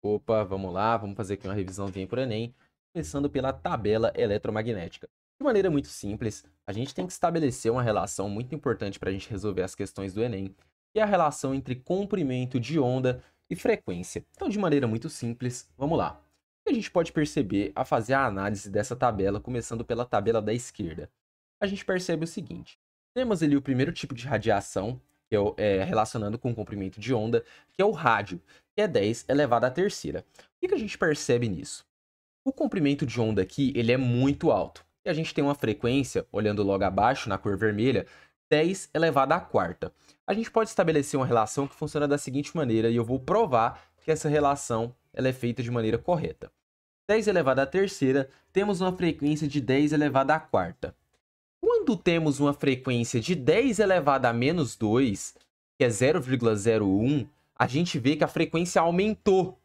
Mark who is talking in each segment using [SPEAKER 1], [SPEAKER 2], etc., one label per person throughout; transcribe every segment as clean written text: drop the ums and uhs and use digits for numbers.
[SPEAKER 1] Opa, vamos lá, vamos fazer aqui uma revisãozinha por Enem, começando pela tabela eletromagnética. De maneira muito simples, a gente tem que estabelecer uma relação muito importante para a gente resolver as questões do Enem, que é a relação entre comprimento de onda e frequência. Então, de maneira muito simples, vamos lá. O que a gente pode perceber a fazer a análise dessa tabela, começando pela tabela da esquerda? A gente percebe o seguinte: temos ali o primeiro tipo de radiação, que é relacionando com o comprimento de onda, que é o rádio, que é 10 elevado à terceira. O que a gente percebe nisso? O comprimento de onda aqui, ele é muito alto. E a gente tem uma frequência, olhando logo abaixo, na cor vermelha, 10 elevado à quarta. A gente pode estabelecer uma relação que funciona da seguinte maneira, e eu vou provar que essa relação ela é feita de maneira correta. 10 elevado à terceira, temos uma frequência de 10 elevado à quarta. Quando temos uma frequência de 10 elevado a menos 2, que é 0,01, a gente vê que a frequência aumentou.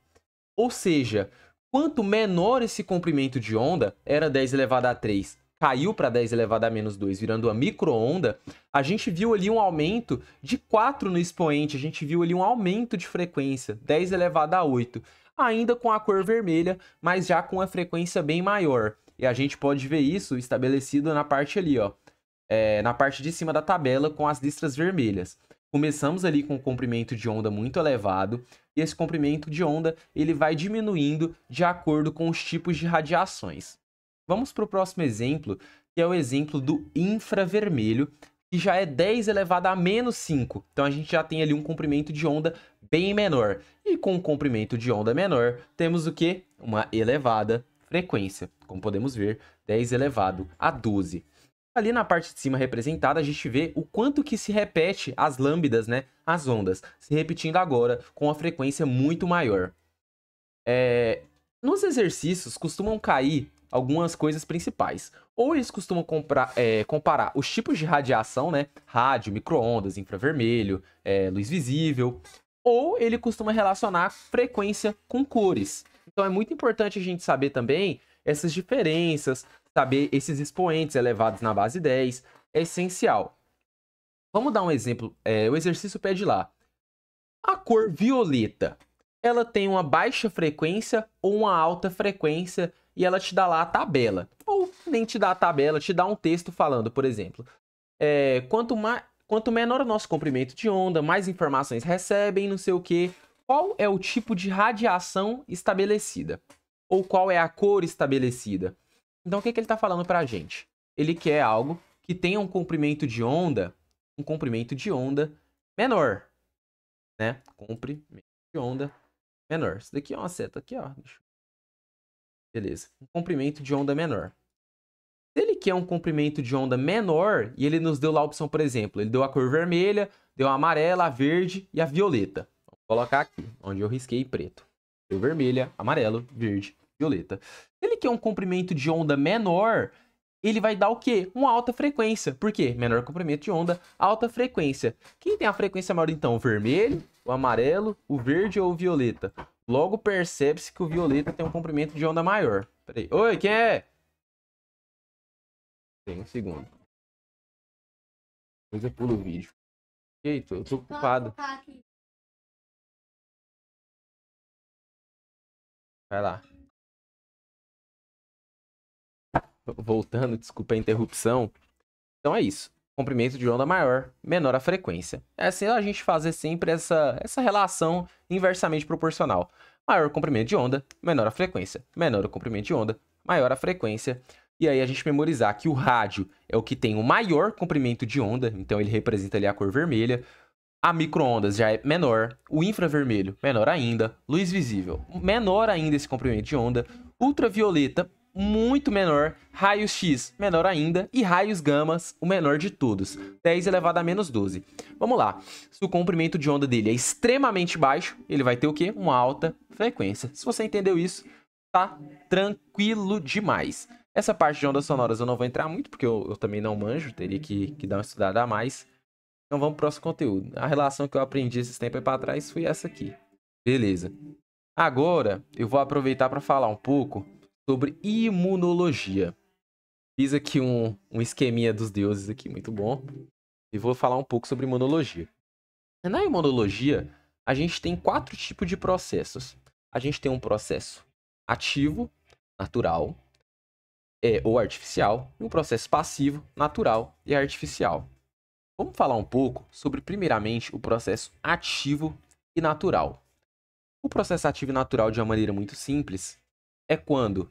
[SPEAKER 1] Ou seja, quanto menor esse comprimento de onda, era 10 elevado a 3, caiu para 10 elevado a menos 2, virando uma micro-onda, a gente viu ali um aumento de 4 no expoente, a gente viu ali um aumento de frequência, 10 elevado a 8, ainda com a cor vermelha, mas já com a frequência bem maior. E a gente pode ver isso estabelecido na parte ali, ó, na parte de cima da tabela com as listras vermelhas. Começamos ali com um comprimento de onda muito elevado, e esse comprimento de onda ele vai diminuindo de acordo com os tipos de radiações. Vamos para o próximo exemplo, que é o exemplo do infravermelho, que já é 10 elevado a menos 5. Então a gente já tem ali um comprimento de onda bem menor. E com um comprimento de onda menor, temos o quê? Uma elevada frequência. Como podemos ver, 10 elevado a 12. Ali na parte de cima representada, a gente vê o quanto que se repete as lambdas, né? As ondas, se repetindo agora com uma frequência muito maior. Nos exercícios costumam cair algumas coisas principais. Ou eles costumam comparar os tipos de radiação, né? Rádio, micro-ondas, infravermelho, luz visível. Ou ele costuma relacionar frequência com cores. Então é muito importante a gente saber também essas diferenças, saber esses expoentes elevados na base 10, é essencial. Vamos dar um exemplo. O exercício pede lá. A cor violeta, ela tem uma baixa frequência ou uma alta frequência e ela te dá lá a tabela. Ou nem te dá a tabela, te dá um texto falando, por exemplo. Quanto menor o nosso comprimento de onda, mais informações recebem, não sei o quê. Qual é o tipo de radiação estabelecida? Ou qual é a cor estabelecida? Então, o que ele está falando para a gente? Ele quer algo que tenha um comprimento de onda menor, né? Comprimento de onda menor. Isso daqui é uma seta aqui, ó. Beleza. Um comprimento de onda menor. Se ele quer um comprimento de onda menor, e ele nos deu lá a opção, por exemplo, ele deu a cor vermelha, deu a amarela, a verde e a violeta. Vou colocar aqui, onde eu risquei preto. Deu vermelha, amarelo, verde, violeta. Se ele quer um comprimento de onda menor, ele vai dar o quê? Uma alta frequência. Por quê? Menor comprimento de onda, alta frequência. Quem tem a frequência maior, então? O vermelho, o amarelo, o verde ou o violeta? Logo percebe-se que o violeta tem um comprimento de onda maior. Peraí. Oi, quem é? Tem um segundo. Depois eu pulo o vídeo. Eita, eu tô ocupado. Vai lá. Voltando, desculpa a interrupção. Então é isso. Comprimento de onda maior, menor a frequência. É assim a gente fazer sempre essa relação inversamente proporcional. Maior comprimento de onda, menor a frequência. Menor o comprimento de onda, maior a frequência. E aí a gente memorizar que o rádio é o que tem o maior comprimento de onda, então ele representa ali a cor vermelha. A micro-ondas já é menor, o infravermelho menor ainda, luz visível menor ainda esse comprimento de onda, ultravioleta muito menor, raios X menor ainda e raios gamas o menor de todos, 10 elevado a menos 12. Vamos lá, se o comprimento de onda dele é extremamente baixo, ele vai ter o quê? Uma alta frequência. Se você entendeu isso, tá tranquilo demais. Essa parte de ondas sonoras eu não vou entrar muito, porque eu também não manjo, teria que dar uma estudada a mais. Então vamos pro próximo conteúdo. A relação que eu aprendi esses tempos para trás foi essa aqui. Beleza. Agora eu vou aproveitar para falar um pouco sobre imunologia. Fiz aqui um esqueminha dos deuses aqui, muito bom. E vou falar um pouco sobre imunologia. Na imunologia, a gente tem 4 tipos de processos. a gente tem um processo ativo, natural, ou artificial, e um processo passivo, natural e artificial. Vamos falar um pouco sobre, primeiramente, o processo ativo e natural. O processo ativo e natural, de uma maneira muito simples, é quando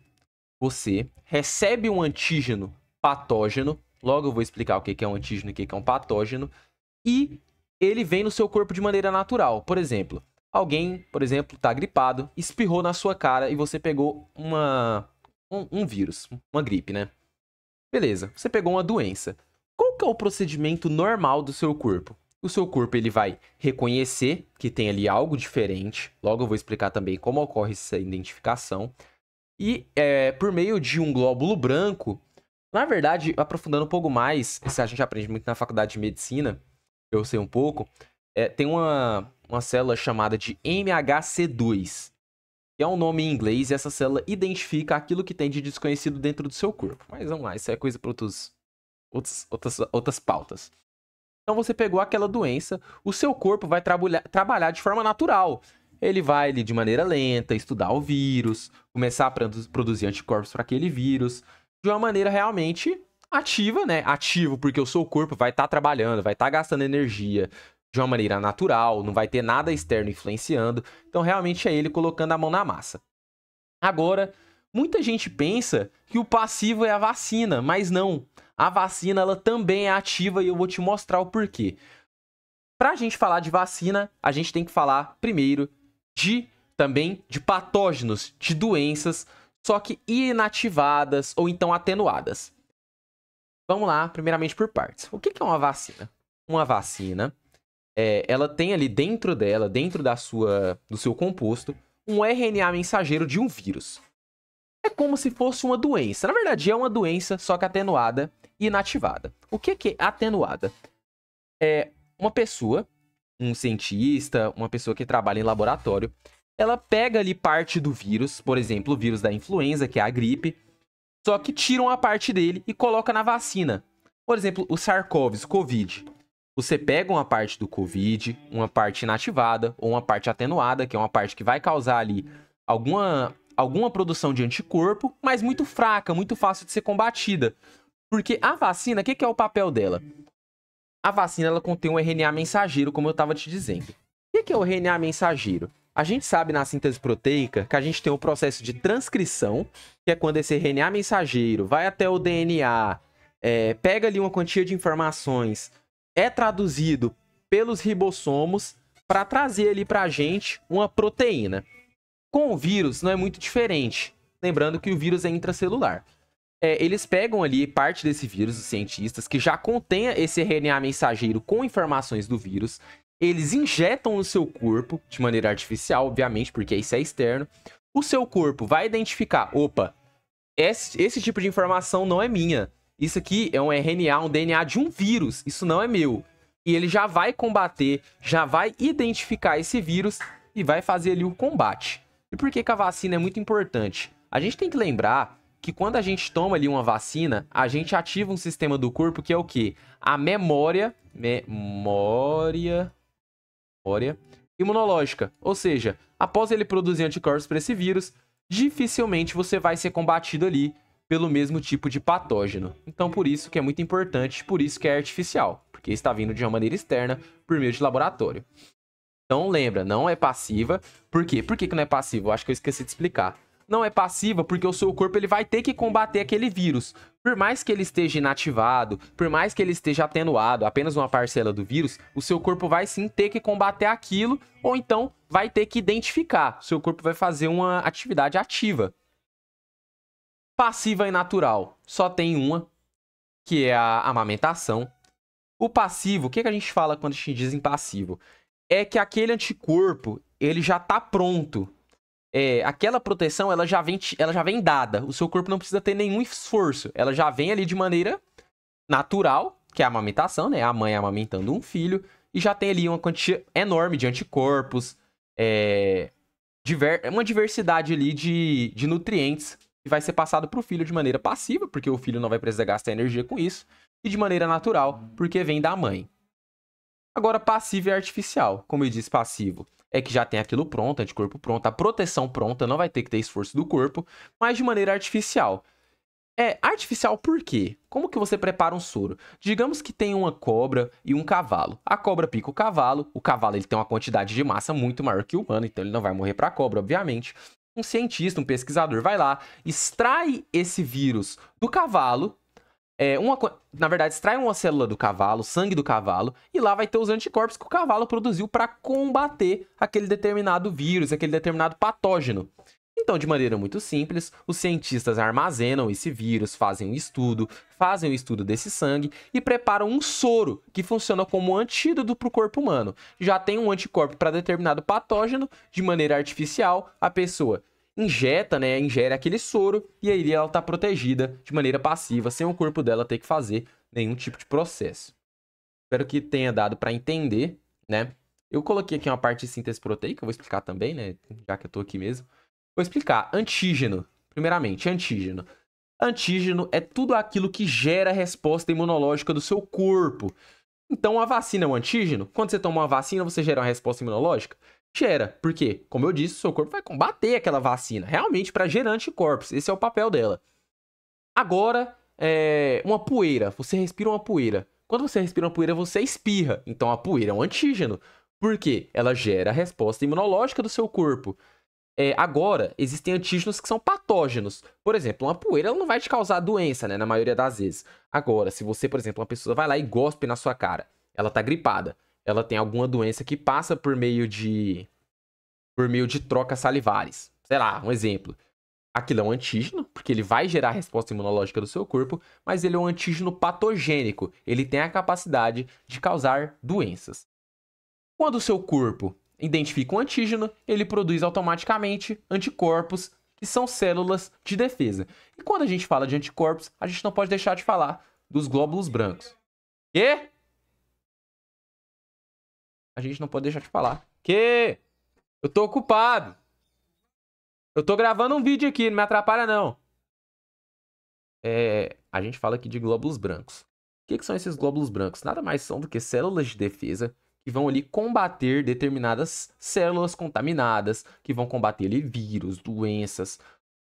[SPEAKER 1] você recebe um antígeno patógeno, logo eu vou explicar o que é um antígeno e o que é um patógeno, e ele vem no seu corpo de maneira natural. Por exemplo, alguém, está gripado, espirrou na sua cara e você pegou um vírus, uma gripe, né? Beleza, você pegou uma doença. Qual que é o procedimento normal do seu corpo? O seu corpo ele vai reconhecer que tem ali algo diferente. Logo eu vou explicar também como ocorre essa identificação. E por meio de um glóbulo branco, na verdade, aprofundando um pouco mais, isso a gente aprende muito na faculdade de medicina, eu sei um pouco, tem uma célula chamada de MHC2, que é um nome em inglês, e essa célula identifica aquilo que tem de desconhecido dentro do seu corpo. Mas vamos lá, isso é coisa para outras pautas. Então você pegou aquela doença, o seu corpo vai trabalhar de forma natural. Ele vai, de maneira lenta, estudar o vírus, começar a produzir anticorpos para aquele vírus, de uma maneira realmente ativa, né? Ativo, porque o seu corpo vai estar trabalhando, vai estar gastando energia de uma maneira natural, não vai ter nada externo influenciando. Então, realmente é ele colocando a mão na massa. Agora, muita gente pensa que o passivo é a vacina, mas não. A vacina, ela também é ativa e eu vou te mostrar o porquê. Para a gente falar de vacina, a gente tem que falar primeiro também de patógenos, de doenças, só que inativadas ou então atenuadas. Vamos lá, primeiramente por partes. O que é uma vacina? Uma vacina, ela tem ali dentro dela, dentro do seu composto, um RNA mensageiro de um vírus. É como se fosse uma doença. Na verdade, é uma doença, só que atenuada e inativada. O que é atenuada? É uma pessoa, um cientista, uma pessoa que trabalha em laboratório, ela pega ali parte do vírus, por exemplo, o vírus da influenza, que é a gripe, só que tira uma parte dele e coloca na vacina. Por exemplo, o SARS-CoV, Covid. Você pega uma parte do Covid, uma parte inativada ou uma parte atenuada, que é uma parte que vai causar ali alguma produção de anticorpo, mas muito fraca, muito fácil de ser combatida. Porque a vacina, o que é o papel dela? A vacina, ela contém um RNA mensageiro, como eu estava te dizendo. O que é o RNA mensageiro? A gente sabe na síntese proteica que a gente tem o processo de transcrição, que é quando esse RNA mensageiro vai até o DNA, pega ali uma quantia de informações, é traduzido pelos ribossomos para trazer ali para a gente uma proteína. Com o vírus não é muito diferente. Lembrando que o vírus é intracelular. Eles pegam ali parte desse vírus, os cientistas, que já contém esse RNA mensageiro com informações do vírus. Eles injetam no seu corpo, de maneira artificial, obviamente, porque isso é externo. O seu corpo vai identificar, opa, esse tipo de informação não é minha. Isso aqui é um RNA, um DNA de um vírus, isso não é meu. E ele já vai combater, já vai identificar esse vírus e vai fazer ali o combate. E por que a vacina é muito importante? A gente tem que lembrar que quando a gente toma ali uma vacina, a gente ativa um sistema do corpo que é o quê? A memória imunológica. Ou seja, após ele produzir anticorpos para esse vírus, dificilmente você vai ser combatido ali pelo mesmo tipo de patógeno. Então, por isso que é muito importante, por isso que é artificial, porque está vindo de uma maneira externa por meio de laboratório. Então, lembra, não é passiva. Por quê? Por que não é passiva? Eu acho que eu esqueci de explicar. Não é passiva porque o seu corpo ele vai ter que combater aquele vírus. Por mais que ele esteja inativado, por mais que ele esteja atenuado, apenas uma parcela do vírus, o seu corpo vai sim ter que combater aquilo, ou então vai ter que identificar. O seu corpo vai fazer uma atividade ativa. Passiva e natural. Só tem uma, que é a amamentação. O passivo, o que a gente fala quando a gente diz em passivo? É que aquele anticorpo, ele já tá pronto. Aquela proteção, ela já vem dada. O seu corpo não precisa ter nenhum esforço. Ela já vem ali de maneira natural, que é a amamentação, né? A mãe amamentando um filho. E já tem ali uma quantia enorme de anticorpos. Uma diversidade ali de nutrientes que vai ser passado para o filho de maneira passiva, porque o filho não vai precisar gastar energia com isso. E de maneira natural, porque vem da mãe. Agora, passivo e artificial. Como eu disse, passivo. é que já tem aquilo pronto, anticorpo pronto, a proteção pronta, não vai ter que ter esforço do corpo, mas de maneira artificial. Artificial por quê? Como que você prepara um soro? Digamos que tem uma cobra e um cavalo. A cobra pica o cavalo ele tem uma quantidade de massa muito maior que o humano, então ele não vai morrer para a cobra, obviamente. Um cientista, um pesquisador vai lá, extrai esse vírus do cavalo, na verdade, extrai uma célula do cavalo, sangue do cavalo, e lá vai ter os anticorpos que o cavalo produziu para combater aquele determinado vírus, aquele determinado patógeno. Então, de maneira muito simples, os cientistas armazenam esse vírus, fazem um estudo desse sangue e preparam um soro que funciona como antídoto para o corpo humano. Já tem um anticorpo para determinado patógeno, de maneira artificial, a pessoa ingere aquele soro e aí ela está protegida de maneira passiva, sem o corpo dela ter que fazer nenhum tipo de processo. Espero que tenha dado para entender, né? Eu coloquei aqui uma parte de síntese proteica, eu vou explicar também, né? Já que eu tô aqui mesmo. Vou explicar. Antígeno. Primeiramente, antígeno. Antígeno é tudo aquilo que gera resposta imunológica do seu corpo. Então, a vacina é um antígeno? Quando você toma uma vacina, você gera uma resposta imunológica? Gera. Por quê? Como eu disse, o seu corpo vai combater aquela vacina. Realmente, para gerar anticorpos. Esse é o papel dela. Agora, uma poeira. Você respira uma poeira. Quando você respira uma poeira, você espirra. Então, a poeira é um antígeno. Por quê? Ela gera a resposta imunológica do seu corpo. Agora, existem antígenos que são patógenos. Por exemplo, uma poeira ela não vai te causar doença, né? Na maioria das vezes. Agora, se você, por exemplo, uma pessoa vai lá e gospe na sua cara, ela tá gripada, ela tem alguma doença que passa por meio de trocas salivares. Sei lá, um exemplo. Aquilo é um antígeno, porque ele vai gerar a resposta imunológica do seu corpo, mas ele é um antígeno patogênico. Ele tem a capacidade de causar doenças. Quando o seu corpo identifica um antígeno, ele produz automaticamente anticorpos, que são células de defesa. E quando a gente fala de anticorpos, a gente não pode deixar de falar dos glóbulos brancos. Quê? A gente não pode deixar de falar. Quê? Eu tô ocupado. Eu tô gravando um vídeo aqui, não me atrapalha não. A gente fala aqui de glóbulos brancos. O que são esses glóbulos brancos? Nada mais são do que células de defesa que vão ali combater determinadas células contaminadas, que vão combater ali vírus, doenças.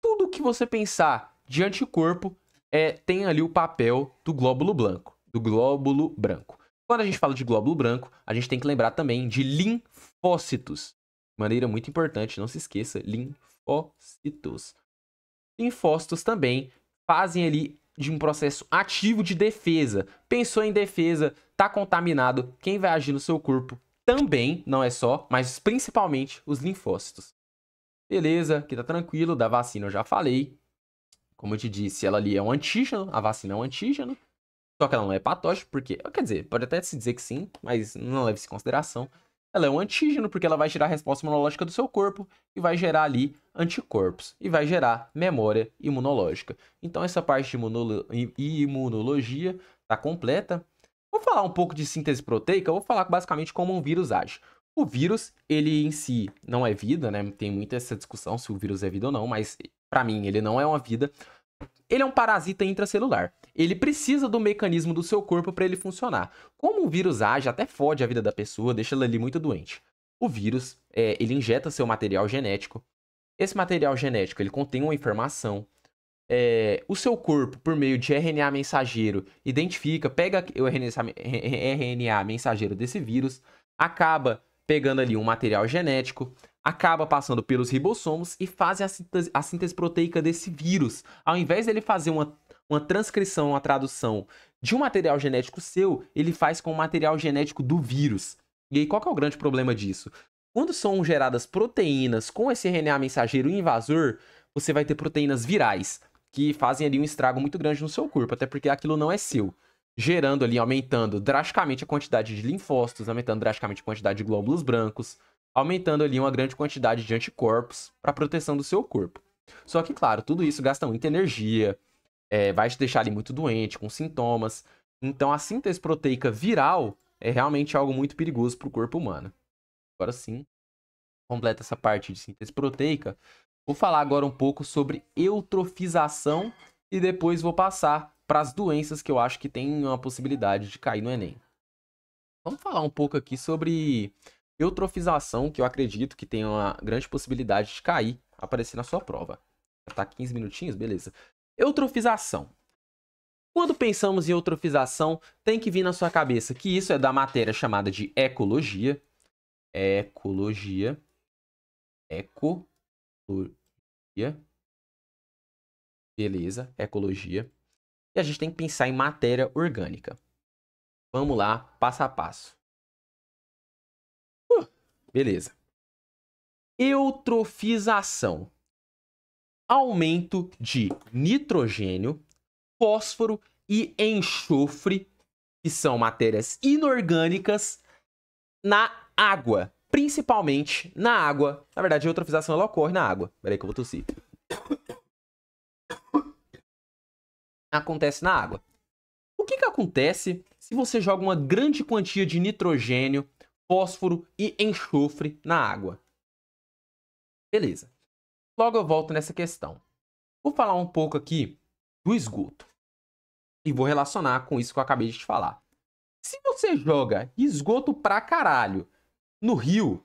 [SPEAKER 1] Tudo que você pensar de anticorpo tem ali o papel do glóbulo branco. Quando a gente fala de glóbulo branco, a gente tem que lembrar também de linfócitos. De maneira muito importante, não se esqueça, linfócitos. Linfócitos também fazem ali de um processo ativo de defesa. Pensou em defesa, tá contaminado, quem vai agir no seu corpo também, não é só, mas principalmente os linfócitos. Beleza, aqui tá tranquilo, da vacina eu já falei. Como eu te disse, ela ali é um antígeno, a vacina é um antígeno, só que ela não é patógena, porque, quer dizer, pode até se dizer que sim, mas não leve-se em consideração. Ela é um antígeno porque ela vai gerar a resposta imunológica do seu corpo e vai gerar ali anticorpos e vai gerar memória imunológica. Então essa parte de imunologia está completa. Vou falar um pouco de síntese proteica, vou falar basicamente como um vírus age. O vírus, ele em si não é vida, né? Tem muita essa discussão se o vírus é vida ou não, mas para mim ele não é uma vida. Ele é um parasita intracelular. Ele precisa do mecanismo do seu corpo para ele funcionar. Como o vírus age, até fode a vida da pessoa, deixa ela ali muito doente. O vírus, ele injeta seu material genético. Esse material genético, ele contém uma informação. O seu corpo, por meio de RNA mensageiro, identifica, pega o RNA mensageiro desse vírus, acaba pegando ali um material genético, acaba passando pelos ribossomos e fazem a síntese proteica desse vírus. Ao invés dele fazer uma transcrição, uma tradução de um material genético seu, ele faz com o material genético do vírus. E aí, qual que é o grande problema disso? Quando são geradas proteínas com esse RNA mensageiro invasor, você vai ter proteínas virais, que fazem ali um estrago muito grande no seu corpo, até porque aquilo não é seu. Gerando ali, aumentando drasticamente a quantidade de linfócitos, aumentando drasticamente a quantidade de glóbulos brancos, aumentando ali uma grande quantidade de anticorpos para proteção do seu corpo. Só que, claro, tudo isso gasta muita energia, vai te deixar ali muito doente, com sintomas. Então, a síntese proteica viral é realmente algo muito perigoso para o corpo humano. Agora sim, completa essa parte de síntese proteica. Vou falar agora um pouco sobre eutrofização e depois vou passar para as doenças que eu acho que tem uma possibilidade de cair no Enem. Vamos falar um pouco aqui sobre eutrofização, que eu acredito que tem uma grande possibilidade de cair, aparecer na sua prova. Já tá 15 minutinhos? Beleza. Eutrofização. Quando pensamos em eutrofização, tem que vir na sua cabeça que isso é da matéria chamada de ecologia. Ecologia. Beleza, ecologia. E a gente tem que pensar em matéria orgânica. Vamos lá, passo a passo. Beleza. Eutrofização. Aumento de nitrogênio, fósforo e enxofre, que são matérias inorgânicas, na água. Principalmente na água. Na verdade, a eutrofização ela ocorre na água. Peraí que eu vou tossir. Acontece na água. O que acontece se você joga uma grande quantia de nitrogênio, fósforo e enxofre na água? Beleza. Logo eu volto nessa questão. Vou falar um pouco aqui do esgoto. E vou relacionar com isso que eu acabei de te falar. Se você joga esgoto pra caralho no rio,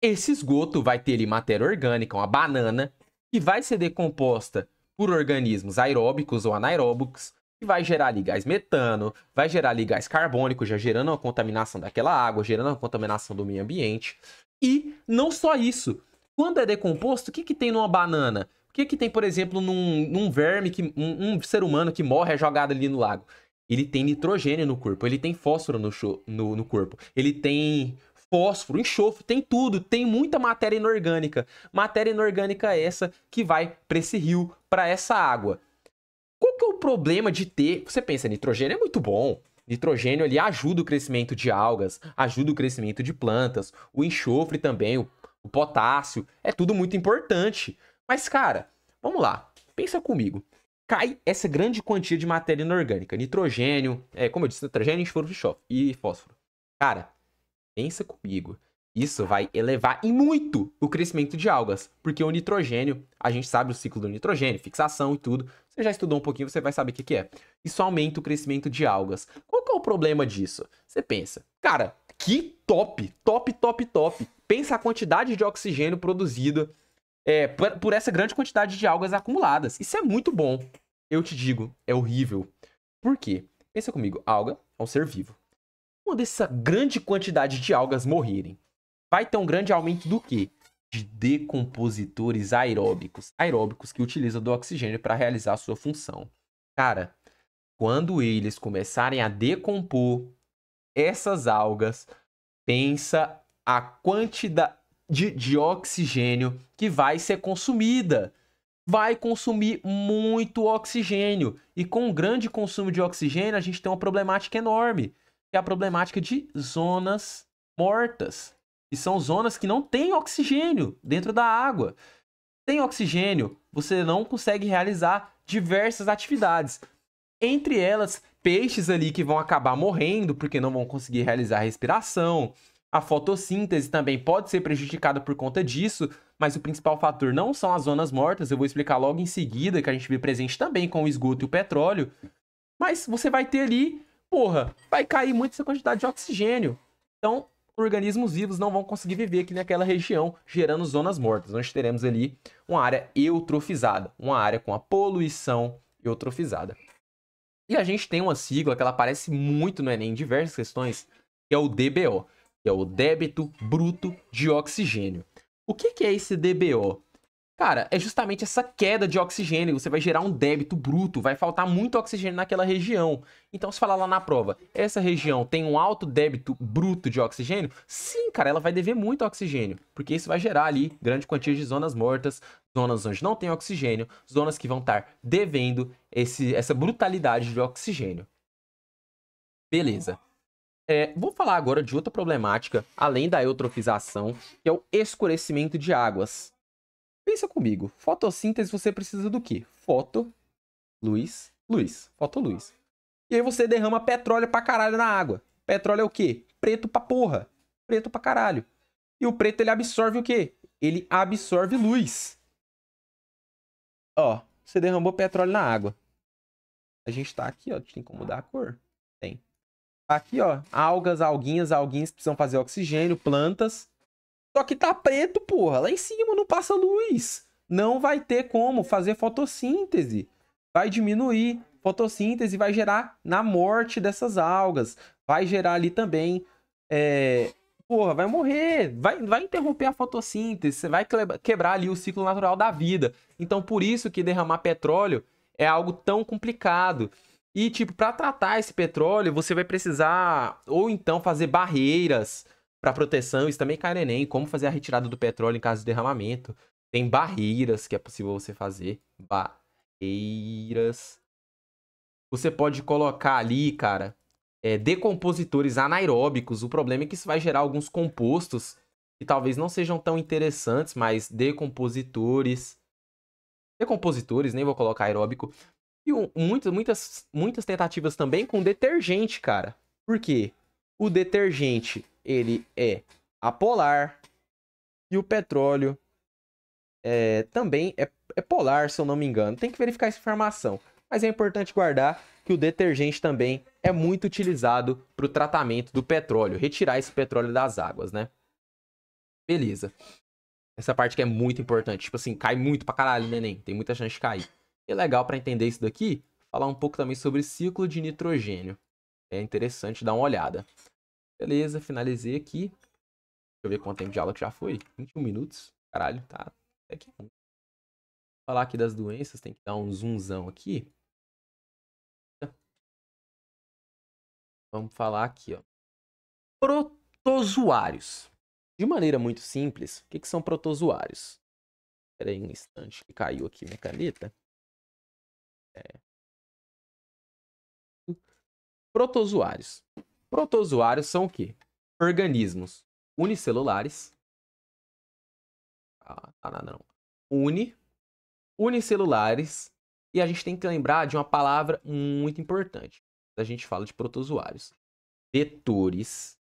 [SPEAKER 1] esse esgoto vai ter ali matéria orgânica, uma banana, que vai ser decomposta por organismos aeróbicos ou anaeróbicos, que vai gerar ali gás metano, vai gerar ali gás carbônico, já gerando uma contaminação daquela água, gerando uma contaminação do meio ambiente. E não só isso. Quando é decomposto, o que tem numa banana? O que tem, por exemplo, num verme, um ser humano que morre é jogado ali no lago? Ele tem nitrogênio no corpo, ele tem fósforo no corpo, ele tem fósforo, enxofre, tem tudo, tem muita matéria inorgânica. Matéria inorgânica é essa que vai para esse rio, para essa água. Qual que é o problema de ter... Você pensa, nitrogênio é muito bom. Nitrogênio ali ajuda o crescimento de algas, ajuda o crescimento de plantas, o enxofre também, o potássio, é tudo muito importante. Mas, cara, vamos lá, pensa comigo. Cai essa grande quantia de matéria inorgânica, nitrogênio, como eu disse, nitrogênio, enxofre e fósforo. Cara, pensa comigo. Isso vai elevar e muito o crescimento de algas, porque o nitrogênio, a gente sabe o ciclo do nitrogênio, fixação e tudo. Você já estudou um pouquinho, você vai saber o que é. Isso aumenta o crescimento de algas. Qual que é o problema disso? Você pensa, cara, que top, top, top, top. Pensa a quantidade de oxigênio produzido por essa grande quantidade de algas acumuladas. Isso é muito bom. Eu te digo, é horrível. Por quê? Pensa comigo, alga é um ser vivo. Quando essa grande quantidade de algas morrerem, vai ter um grande aumento do quê? De decompositores aeróbicos. Aeróbicos que utilizam do oxigênio para realizar a sua função. Cara, quando eles começarem a decompor essas algas, pensa a quantidade de oxigênio que vai ser consumida. Vai consumir muito oxigênio. E com um grande consumo de oxigênio, a gente tem uma problemática enorme, que é a problemática de zonas mortas. E são zonas que não têm oxigênio dentro da água. Sem oxigênio, você não consegue realizar diversas atividades. Entre elas, peixes ali que vão acabar morrendo porque não vão conseguir realizar a respiração. A fotossíntese também pode ser prejudicada por conta disso, mas o principal fator não são as zonas mortas. Eu vou explicar logo em seguida, que a gente vê presente também com o esgoto e o petróleo. Mas você vai ter ali, vai cair muito essa quantidade de oxigênio. Então, organismos vivos não vão conseguir viver aqui naquela região, gerando zonas mortas. Nós teremos ali uma área eutrofizada, uma área com a poluição eutrofizada. E a gente tem uma sigla que ela aparece muito no Enem em diversas questões, que é o DBO, que é o débito bruto de oxigênio. O que é esse DBO? Cara, é justamente essa queda de oxigênio. Você vai gerar um débito bruto, vai faltar muito oxigênio naquela região. Então, se falar lá na prova, essa região tem um alto débito bruto de oxigênio? Sim, cara, ela vai dever muito oxigênio, porque isso vai gerar ali grande quantia de zonas mortas, zonas onde não tem oxigênio, zonas que vão estar devendo essa brutalidade de oxigênio. Beleza. Vou falar agora de outra problemática, além da eutrofização, que é o escurecimento de águas. Pensa comigo, fotossíntese você precisa do quê? Luz, fotoluz. E aí você derrama petróleo pra caralho na água. Petróleo é o quê? Preto pra porra. Preto pra caralho. E o preto, ele absorve o quê? Ele absorve luz. Ó, você derramou petróleo na água. A gente tá aqui, ó, tem como mudar a cor? Tem. Aqui, ó, algas, alguinhas, alguinhas precisam fazer oxigênio, plantas. Só que tá preto, porra. Lá em cima não passa luz. Não vai ter como fazer fotossíntese. Vai diminuir. Fotossíntese vai gerar na morte dessas algas. Vai gerar ali também... Porra, vai morrer. Vai interromper a fotossíntese. Você vai quebrar ali o ciclo natural da vida. Então, por isso que derramar petróleo é algo tão complicado. E, tipo, para tratar esse petróleo, você vai precisar ou então fazer barreiras para proteção. Isso também cai no Enem. Como fazer a retirada do petróleo em caso de derramamento. Tem barreiras que é possível você fazer. Barreiras. Você pode colocar ali, cara, decompositores anaeróbicos. O problema é que isso vai gerar alguns compostos que talvez não sejam tão interessantes, mas decompositores. Decompositores, nem vou colocar aeróbico. E muitas tentativas também com detergente, cara. Por quê? O detergente, ele é apolar. E o petróleo também é polar, se eu não me engano. Tem que verificar essa informação. Mas é importante guardar que o detergente também é muito utilizado para o tratamento do petróleo. Retirar esse petróleo das águas, né? Beleza. Essa parte que é muito importante. Tipo assim, cai muito pra caralho no Enem. Tem muita chance de cair. E é legal para entender isso daqui, falar um pouco também sobre ciclo de nitrogênio. É interessante dar uma olhada. Beleza, finalizei aqui. Deixa eu ver quanto tempo de aula que já foi. 21 minutos. Caralho, tá. Até que é. Falar aqui das doenças, tem que dar um zoomzão aqui. Vamos falar aqui, ó. Protozoários. De maneira muito simples, o que são protozoários? Espera aí um instante que caiu aqui minha caneta. Protozoários. Protozoários são o quê? Organismos unicelulares. Não. Unicelulares. E a gente tem que lembrar de uma palavra muito importante. A gente fala de protozoários. Vetores.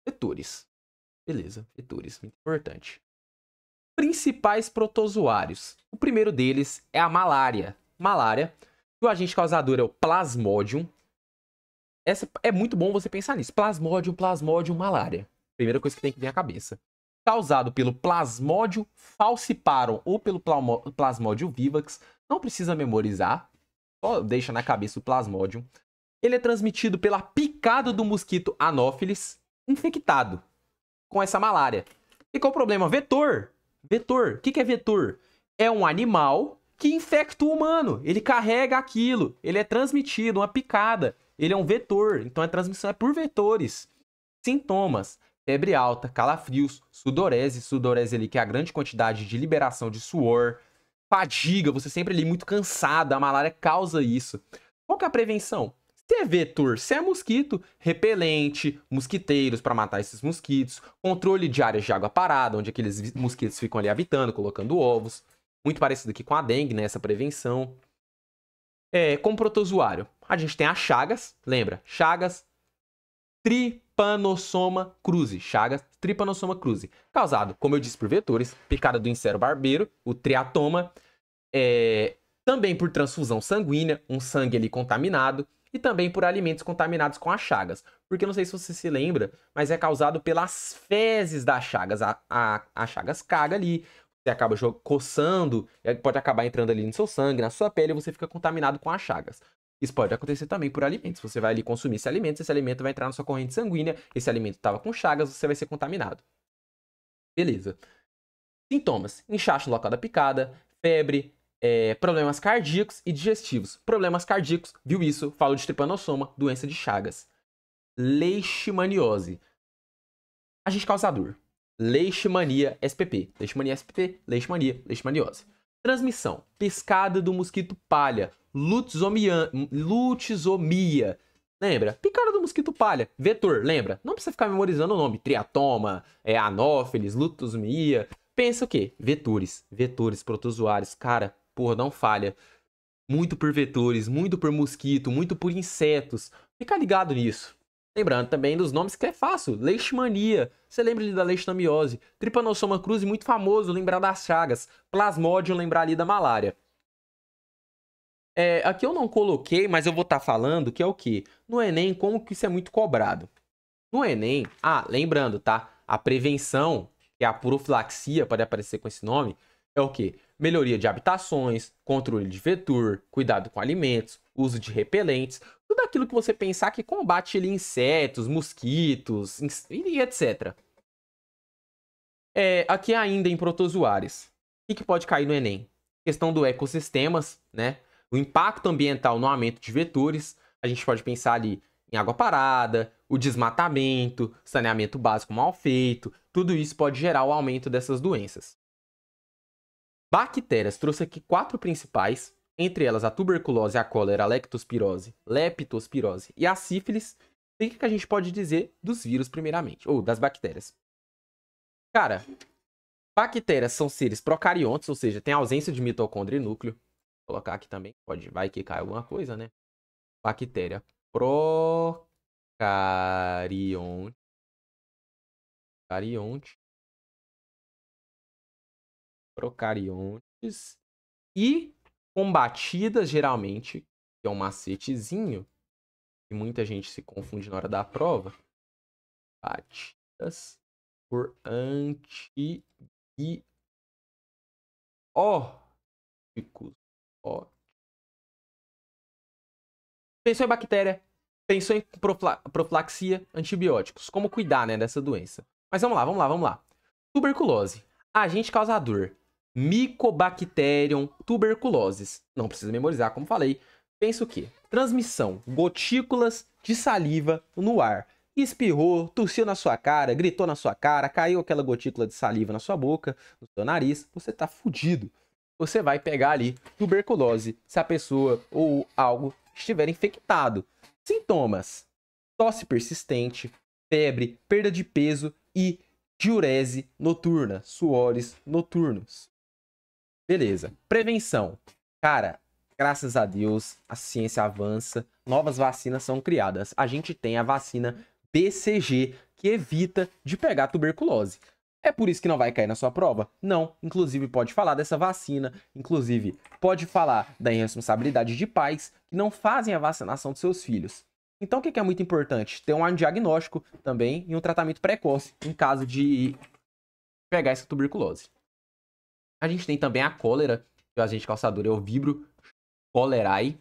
[SPEAKER 1] Vetores. Beleza, vetores, muito importante. Principais protozoários. O primeiro deles é a malária. Malária. O agente causador é o Plasmodium. É muito bom você pensar nisso. Plasmodium, malária. Primeira coisa que tem que vir à cabeça. Causado pelo Plasmodium falciparum ou pelo Plasmodium vivax. Não precisa memorizar. Só deixa na cabeça o Plasmodium. Ele é transmitido pela picada do mosquito Anopheles infectado com essa malária. E qual o problema? Vetor. Vetor. O que é vetor? É um animal que infecta o humano. Ele carrega aquilo. Ele é transmitido, uma picada. Ele é um vetor. Então a transmissão é por vetores. Sintomas: febre alta, calafrios, sudorese. Sudorese ali que é a grande quantidade de liberação de suor. Fadiga, você sempre ali muito cansado. A malária causa isso. Qual que é a prevenção? Se é vetor, se é mosquito, repelente, mosquiteiros para matar esses mosquitos, controle de áreas de água parada, onde aqueles mosquitos ficam ali habitando, colocando ovos. Muito parecido aqui com a dengue, né? Essa prevenção. Como protozoário, a gente tem as chagas, lembra? Chagas, Trypanosoma cruzi. Chagas, Trypanosoma cruzi. Causado, como eu disse, por vetores, picada do insero barbeiro, o triatoma. Também por transfusão sanguínea, um sangue ali contaminado. E também por alimentos contaminados com as chagas. Porque eu não sei se você se lembra, mas é causado pelas fezes das chagas. A chagas caga ali, você acaba coçando, pode acabar entrando ali no seu sangue, na sua pele, e você fica contaminado com as chagas. Isso pode acontecer também por alimentos. Você vai ali consumir esse alimento vai entrar na sua corrente sanguínea, esse alimento estava com chagas, você vai ser contaminado. Beleza. Sintomas: inchaço no local da picada, febre, problemas cardíacos e digestivos. Problemas cardíacos, viu isso? Falo de trypanosoma, doença de Chagas. Leishmaniose. Agente causador: Leishmania spp. Leishmania spp, leishmaniose. Transmissão: piscada do mosquito palha, lutzomia. Lembra? Picada do mosquito palha. Vetor, lembra? Não precisa ficar memorizando o nome. Triatoma, Anopheles, lutzomia. Pensa o quê? Vetores. Vetores, protozoários. Cara, porra, não falha. Muito por vetores, muito por mosquito, muito por insetos. Fica ligado nisso. Lembrando também dos nomes que é fácil. Leishmania. Você lembra ali da leishmaniose. Trypanosoma cruzi, muito famoso, lembrar das chagas. Plasmodium, lembrar ali da malária. Aqui eu não coloquei, mas eu vou estar falando que é o quê? No Enem, como que isso é muito cobrado? No Enem, lembrando, tá? A prevenção, que é a profilaxia, pode aparecer com esse nome, é o quê? Melhoria de habitações, controle de vetor, cuidado com alimentos, uso de repelentes, tudo aquilo que você pensar que combate ali, insetos, mosquitos e etc. Aqui ainda em protozoários. O que pode cair no Enem? Questão do ecossistemas, né? O impacto ambiental no aumento de vetores. A gente pode pensar ali em água parada, o desmatamento, saneamento básico mal feito. Tudo isso pode gerar o aumento dessas doenças. Bactérias, trouxe aqui 4 principais, entre elas a tuberculose, a cólera, a leptospirose e a sífilis. E o que a gente pode dizer dos vírus primeiramente, ou das bactérias? Cara, bactérias são seres procariontes, ou seja, tem ausência de mitocôndria e núcleo. Vou colocar aqui também, vai que cai alguma coisa, né? Bactéria procarionte. Procariontes. E combatidas, geralmente, que é um macetezinho, que muita gente se confunde na hora da prova. Batidas por antibióticos. Pensou em bactéria, pensou em profilaxia, antibióticos. Como cuidar, né, dessa doença? Mas vamos lá. Tuberculose. Agente causador. Mycobacterium tuberculosis. Não precisa memorizar, como falei. Pensa o quê? Transmissão. Gotículas de saliva no ar. Espirrou, tossiu na sua cara, gritou na sua cara, caiu aquela gotícula de saliva na sua boca, no seu nariz. Você tá fudido. Você vai pegar ali tuberculose se a pessoa ou algo estiver infectado. Sintomas: tosse persistente, febre, perda de peso e diurese noturna, suores noturnos. Beleza. Prevenção. Cara, graças a Deus, a ciência avança, novas vacinas são criadas. A gente tem a vacina BCG, que evita de pegar tuberculose. É por isso que não vai cair na sua prova? Não. Inclusive, pode falar dessa vacina. Inclusive, pode falar da irresponsabilidade de pais que não fazem a vacinação dos seus filhos. Então, o que é muito importante? Ter um diagnóstico também e um tratamento precoce em caso de pegar essa tuberculose. A gente tem também a cólera, que o agente causador é o Vibrio cholerae.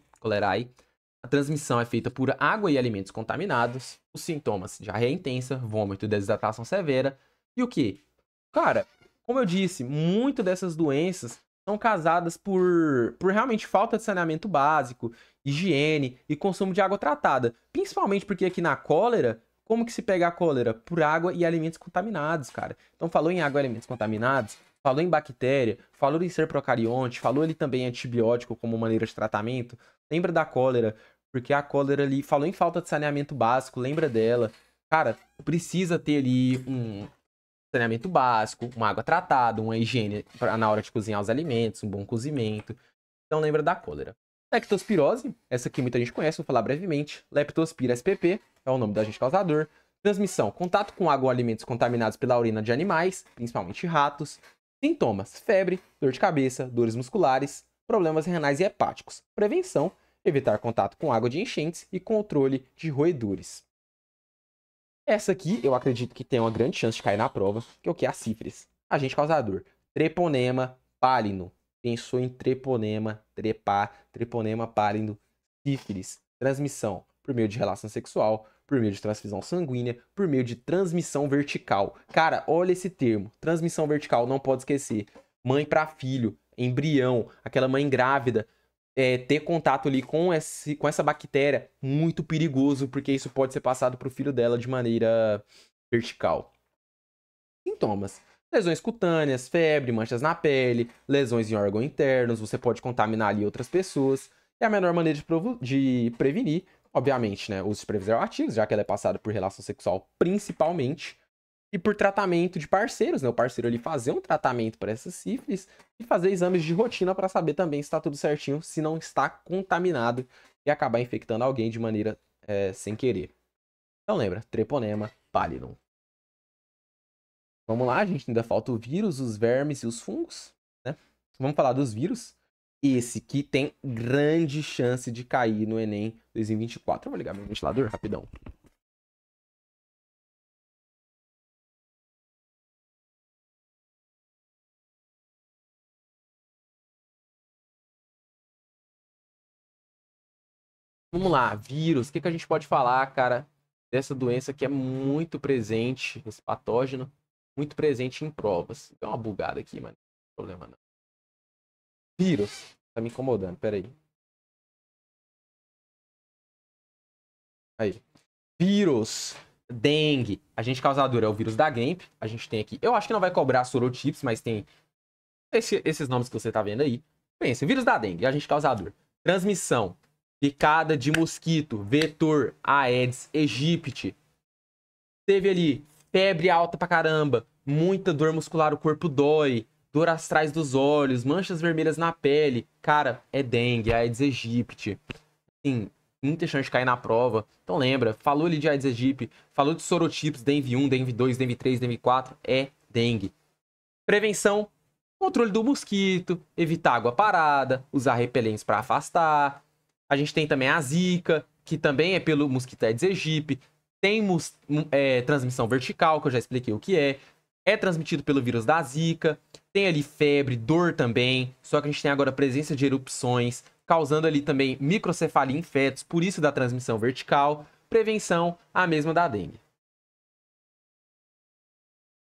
[SPEAKER 1] A transmissão é feita por água e alimentos contaminados. Os sintomas: diarreia intensa, vômito e desidratação severa. E o que? Cara, como eu disse, muito dessas doenças são causadas por realmente falta de saneamento básico, higiene e consumo de água tratada. Principalmente porque aqui na cólera, como que se pega a cólera? Por água e alimentos contaminados, cara. Então, falou em água e alimentos contaminados, falou em bactéria, falou em ser procarionte, falou ali também em antibiótico como maneira de tratamento. Lembra da cólera, porque a cólera ali, falou em falta de saneamento básico, lembra dela. Cara, precisa ter ali um saneamento básico, uma água tratada, uma higiene na hora de cozinhar os alimentos, um bom cozimento. Então lembra da cólera. Leptospirose, essa aqui muita gente conhece, vou falar brevemente. Leptospira spp, é o nome do agente causador. Transmissão: contato com água ou alimentos contaminados pela urina de animais, principalmente ratos. Sintomas: febre, dor de cabeça, dores musculares, problemas renais e hepáticos. Prevenção: evitar contato com água de enchentes e controle de roedores. Essa aqui eu acredito que tem uma grande chance de cair na prova, que é o que? A sífilis. Agente causador: treponema pallidum. Pensou em treponema, treponema pallidum, sífilis. Transmissão: por meio de relação sexual, por meio de transfusão sanguínea, por meio de transmissão vertical. Cara, olha esse termo, transmissão vertical, não pode esquecer. Mãe para filho, embrião, aquela mãe grávida, ter contato ali com essa bactéria, muito perigoso, porque isso pode ser passado para o filho dela de maneira vertical. Sintomas: lesões cutâneas, febre, manchas na pele, lesões em órgãos internos, você pode contaminar ali outras pessoas. É a melhor maneira de prevenir, obviamente, né, uso de preservativos, já que ela é passada por relação sexual principalmente, e por tratamento de parceiros, né, o parceiro ali fazer um tratamento para essa sífilis e fazer exames de rotina para saber também se está tudo certinho, se não está contaminado e acabar infectando alguém de maneira sem querer. Então lembra, treponema pallidum. Vamos lá, a gente ainda falta o vírus, os vermes e os fungos, né? Vamos falar dos vírus. Esse que tem grande chance de cair no Enem 2024. Eu vou ligar meu ventilador rapidão. Vamos lá, vírus. O que a gente pode falar, cara, dessa doença que é muito presente, esse patógeno, muito presente em provas. Deu uma bugada aqui, mano. Não tem problema não. Vírus. Tá me incomodando, peraí. Aí. Vírus. Dengue. Agente causador é o vírus da Gemp. A gente tem aqui. Eu acho que não vai cobrar sorotips, mas tem esses nomes que você tá vendo aí. Pensa, vírus da dengue, agente causador. Transmissão. Picada de mosquito, vetor, Aedes aegypti. Teve ali febre alta pra caramba, muita dor muscular, o corpo dói, dor atrás dos olhos, manchas vermelhas na pele. Cara, é dengue, Aedes aegypti. Sim, muita chance de cair na prova. Então lembra, falou ali de Aedes aegypti, falou de sorotipos, dengue 1, dengue 2, dengue 3, dengue 4, é dengue. Prevenção, controle do mosquito, evitar água parada, usar repelentes para afastar. A gente tem também a zika, que também é pelo mosquito Aedes aegypti. Tem transmissão vertical, que eu já expliquei o que é. É transmitido pelo vírus da zika. Tem ali febre, dor também. Só que a gente tem agora a presença de erupções, causando ali também microcefalia em fetos, por isso da transmissão vertical. Prevenção, a mesma da dengue.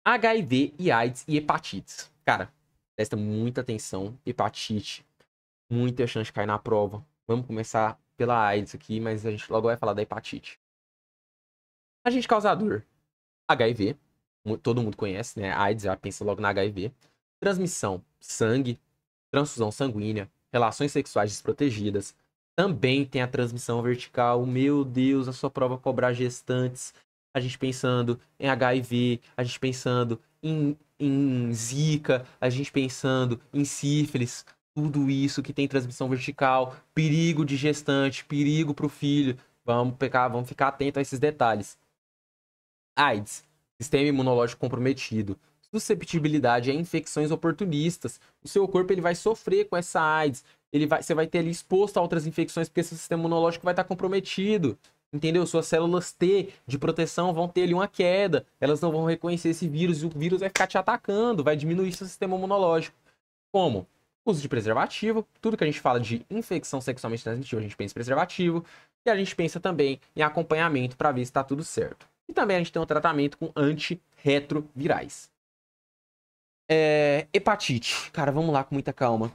[SPEAKER 1] HIV e AIDS e hepatites. Cara, presta muita atenção. Hepatite, muita chance de cair na prova. Vamos começar pela AIDS aqui, mas a gente logo vai falar da hepatite. Agente causador, HIV. Todo mundo conhece, né? AIDS, já pensa logo na HIV. Transmissão, sangue. Transfusão sanguínea. Relações sexuais desprotegidas. Também tem a transmissão vertical. Meu Deus, a sua prova cobrar gestantes. A gente pensando em HIV, a gente pensando em zika, a gente pensando em sífilis, tudo isso que tem transmissão vertical, perigo de gestante, perigo para o filho. Vamos ficar atento a esses detalhes. AIDS, sistema imunológico comprometido. Susceptibilidade a infecções oportunistas. O seu corpo ele vai sofrer com essa AIDS. Você vai ter ali exposto a outras infecções porque seu sistema imunológico vai estar comprometido. Entendeu? Suas células T de proteção vão ter ali uma queda. Elas não vão reconhecer esse vírus e o vírus vai ficar te atacando, vai diminuir seu sistema imunológico. Como? Uso de preservativo. Tudo que a gente fala de infecção sexualmente transmissível, a gente pensa em preservativo. E a gente pensa também em acompanhamento para ver se está tudo certo. E também a gente tem um tratamento com antirretrovirais. Hepatite. Cara, vamos lá com muita calma.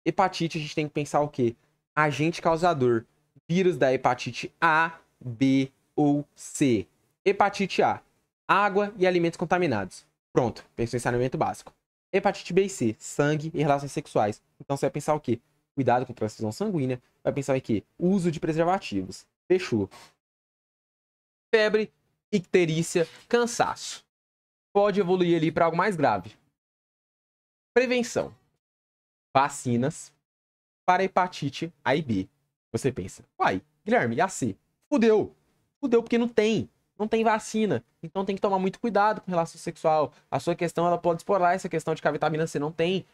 [SPEAKER 1] Hepatite, a gente tem que pensar o quê? Agente causador. Vírus da hepatite A, B ou C. Hepatite A. Água e alimentos contaminados. Pronto, pensou em saneamento básico. Hepatite B e C. Sangue e relações sexuais. Então você vai pensar o quê? Cuidado com transfusão sanguínea. Vai pensar em quê? Uso de preservativos. Fechou. Febre, icterícia, cansaço. Pode evoluir ali para algo mais grave. Prevenção. Vacinas para hepatite A e B. Você pensa, uai, Guilherme, e a C? Fudeu. Fudeu porque não tem. Não tem vacina. Então tem que tomar muito cuidado com relação sexual. A sua questão, ela pode explorar essa questão de que a vitamina C não tem.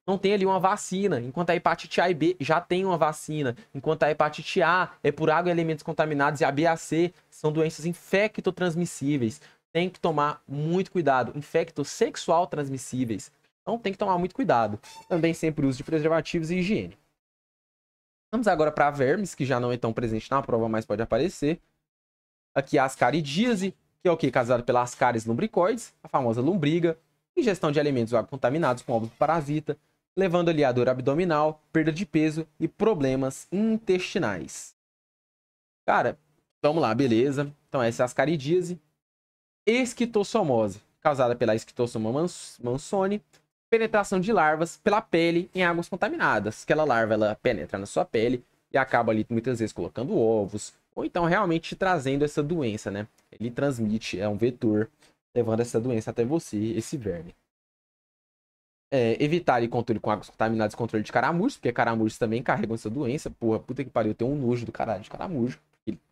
[SPEAKER 1] Não tem ali uma vacina. Enquanto a hepatite A e B já tem uma vacina. Enquanto a hepatite A é por água e alimentos contaminados e a B e a C são doenças infectotransmissíveis. Tem que tomar muito cuidado. Infecto-sexual transmissíveis. Então tem que tomar muito cuidado. Também sempre uso de preservativos e higiene. Vamos agora para vermes, que já não é tão presente na prova, mas pode aparecer. Aqui a ascaridíase, que é o que? Causado pela Ascaris lumbricoides, a famosa lombriga. Ingestão de alimentos contaminados com ovos do parasita, levando ali a dor abdominal, perda de peso e problemas intestinais. Cara, vamos lá, beleza. Então essa é a ascaridíase. Esquistossomose, causada pela Esquistossoma mansoni. Penetração de larvas pela pele em águas contaminadas. Aquela larva, ela penetra na sua pele e acaba ali muitas vezes colocando ovos, ou então realmente trazendo essa doença, né? Ele transmite, é um vetor, levando essa doença até você, esse verme. Evitar ali controle com águas contaminadas e controle de caramujos, porque caramujos também carregam essa doença. Porra, puta que pariu, eu tenho um nojo do caralho de caramujo.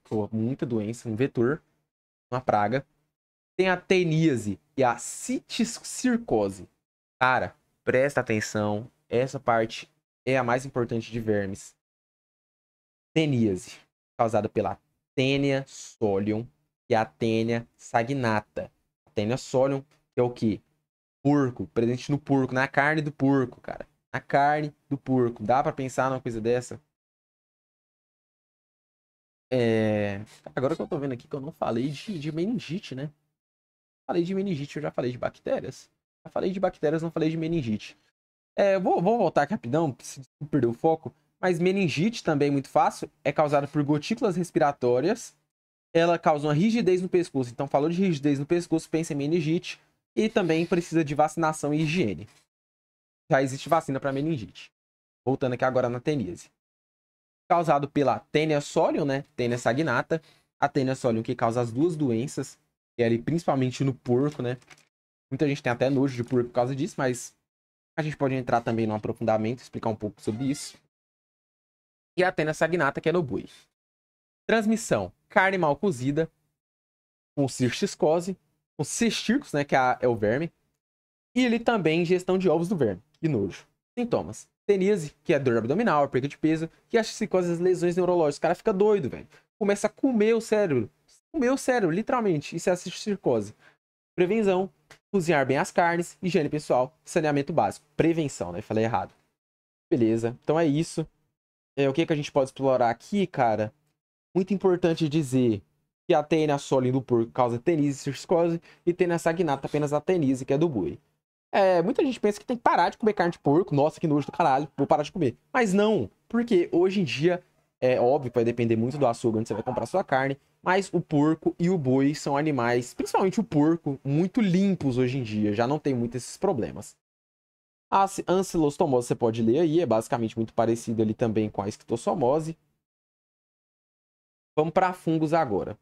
[SPEAKER 1] Porra, muita doença, um vetor, uma praga. Tem a teníase e a cisticercose. Cara, presta atenção, essa parte é a mais importante de vermes. Teníase, causada pela Taenia solium e a Taenia saginata. A Taenia solium, que é o quê? Porco, presente no porco, na carne do porco, cara. Na carne do porco. Dá pra pensar numa coisa dessa? Agora que eu tô vendo aqui que eu não falei de meningite, né? Falei de meningite, eu já falei de bactérias. Já falei de bactérias, não falei de meningite. Vou voltar aqui rapidão, se perder o foco. Mas meningite também é muito fácil. É causada por gotículas respiratórias. Ela causa uma rigidez no pescoço. Então, falou de rigidez no pescoço, pensa em meningite. E também precisa de vacinação e higiene. Já existe vacina para meningite. Voltando aqui agora na teníase. Causado pela Taenia solium, né? Taenia saginata. A Taenia solium que causa as duas doenças. Que é ali principalmente no porco, né? Muita gente tem até nojo de porco por causa disso, mas a gente pode entrar também no aprofundamento, explicar um pouco sobre isso. E a Taenia saginata, que é no boi. Transmissão: carne mal cozida, com cisticercose, com cistíticos, né, que é o verme. E ele também ingestão de ovos do verme. Que nojo. Sintomas: teníase, que é dor abdominal, perda de peso, e a cicose, as lesões neurológicas. O cara fica doido, velho. Começa a comer o cérebro. Comer o cérebro, literalmente. Isso é a cisticercose. Prevenção: cozinhar bem as carnes, higiene pessoal, saneamento básico. Prevenção, né? Falei errado. Beleza, então é isso. O que a gente pode explorar aqui, cara? Muito importante dizer que a Taenia solium do porco causa teníase e cisticercose e Taenia saginata apenas a teníase, que é do boi. Muita gente pensa que tem que parar de comer carne de porco. Nossa, que nojo do caralho, vou parar de comer. Mas não, porque hoje em dia, é óbvio que vai depender muito do açougue onde você vai comprar sua carne, mas o porco e o boi são animais, principalmente o porco, muito limpos hoje em dia, já não tem muito esses problemas. A ancilostomose você pode ler aí, é basicamente muito parecido ali também com a esquistossomose. Vamos para fungos agora.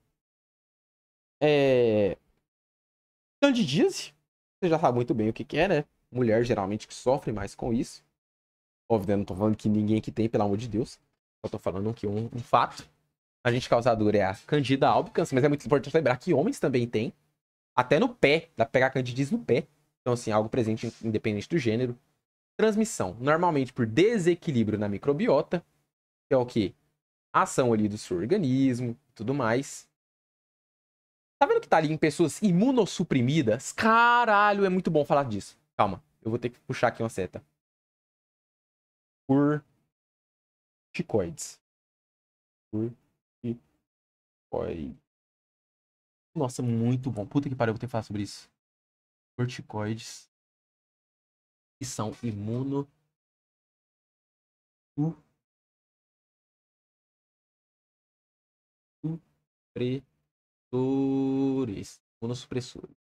[SPEAKER 1] Candidíase, você já sabe muito bem o que é, né? Mulher geralmente que sofre mais com isso. Óbvio, né? Não tô falando que ninguém que tem, pelo amor de Deus. Eu tô falando aqui um fato. A agente causador é a Candida albicans, mas é muito importante lembrar que homens também têm. Até no pé, dá pra pegar candidíase no pé. Então, assim, algo presente independente do gênero. Transmissão, normalmente por desequilíbrio na microbiota, que é o quê? Ação ali do seu organismo e tudo mais. Tá vendo que tá ali em pessoas imunossuprimidas? Caralho, é muito bom falar disso. Calma, eu vou ter que puxar aqui uma seta. Corticoides. Corticoides. Nossa, muito bom. Puta que pariu, eu vou ter que falar sobre isso. Corticoides. Que são imunossupressores.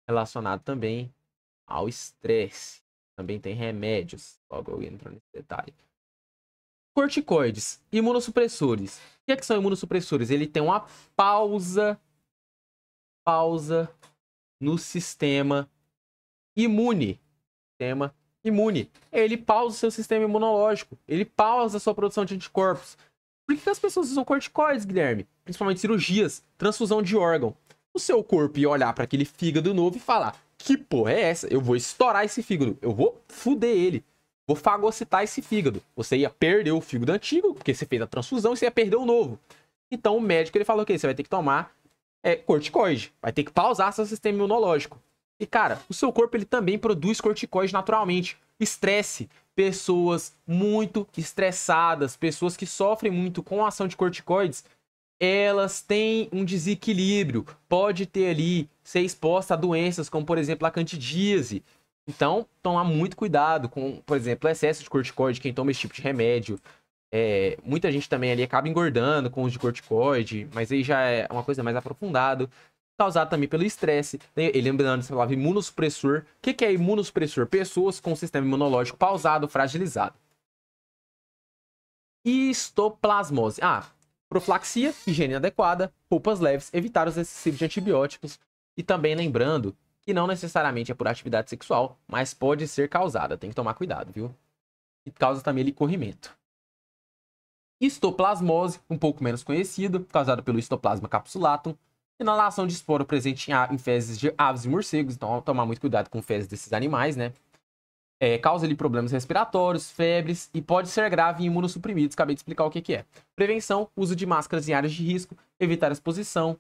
[SPEAKER 1] Relacionado também ao estresse. Também tem remédios. Logo eu entro nesse detalhe. Corticoides, imunossupressores. O que são imunossupressores? Ele tem uma pausa no sistema imune. Ele pausa o seu sistema imunológico. Ele pausa a sua produção de anticorpos. Por que as pessoas usam corticoides, Guilherme? Principalmente cirurgias, transfusão de órgão. O seu corpo ia olhar para aquele fígado novo e falar: que porra é essa? Eu vou estourar esse fígado. Eu vou fuder ele. Vou fagocitar esse fígado. Você ia perder o fígado antigo, porque você fez a transfusão, e você ia perder o novo. Então o médico ele falou: ok, você vai ter que tomar corticoide. Vai ter que pausar seu sistema imunológico. E cara, o seu corpo ele também produz corticoide naturalmente. Estresse. Pessoas muito estressadas, pessoas que sofrem muito com a ação de corticoides, elas têm um desequilíbrio. Pode ter ali, ser exposta a doenças como, por exemplo, a candidíase. Então, tomar muito cuidado com, por exemplo, o excesso de corticoide, quem toma esse tipo de remédio. Muita gente também ali acaba engordando com os de corticoide, mas aí já é uma coisa mais aprofundada. Causado também pelo estresse. Lembrando, você falava imunossupressor. O que é imunossupressor? Pessoas com sistema imunológico pausado, fragilizado. Histoplasmose. Profilaxia, higiene adequada, roupas leves, evitar os excessivos de antibióticos. E também lembrando que não necessariamente é por atividade sexual, mas pode ser causada. Tem que tomar cuidado, viu? E causa também ali corrimento. Histoplasmose, um pouco menos conhecido, causado pelo Histoplasma capsulatum. Inalação de esporo presente em fezes de aves e morcegos, então tomar muito cuidado com fezes desses animais, né? Causa ali problemas respiratórios, febres e pode ser grave em imunossuprimidos. Acabei de explicar o que é. Prevenção, uso de máscaras em áreas de risco, evitar a exposição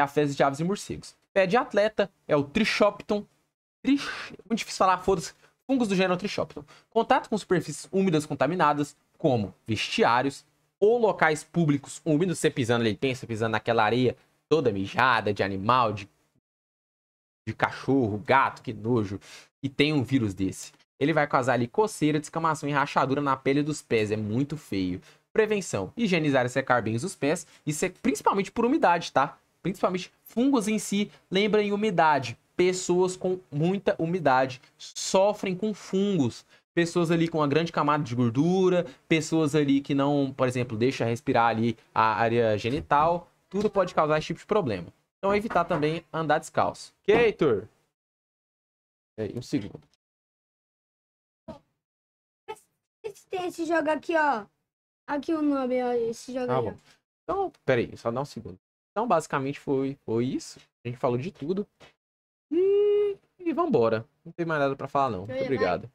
[SPEAKER 1] a fezes de aves e morcegos. Pé de atleta é o Trichopton. Muito difícil falar, foda-se. Fungos do gênero Trichopton. Contato com superfícies úmidas contaminadas, como vestiários ou locais públicos úmidos. Você pisando ali, pensa pisando naquela areia toda mijada de animal, de cachorro, gato, que nojo. E tem um vírus desse. Ele vai causar ali coceira, descamação e rachadura na pele dos pés. É muito feio. Prevenção. Higienizar e secar bem os pés. Isso é principalmente por umidade, tá? Principalmente fungos em si lembram umidade. Pessoas com muita umidade sofrem com fungos. Pessoas ali com uma grande camada de gordura. Pessoas ali que não, por exemplo, deixa respirar ali a área genital. Tudo pode causar esse tipo de problema. Então evitar também andar descalço. Ok, Heitor? Um segundo.
[SPEAKER 2] Tem esse jogo aqui, ó. Aqui o nome, ó. Esse jogo aí, ó.
[SPEAKER 1] Bom. Então, peraí, só dá um segundo. Então, basicamente, foi isso. A gente falou de tudo. E vambora. Não tem mais nada pra falar, não. Muito obrigado.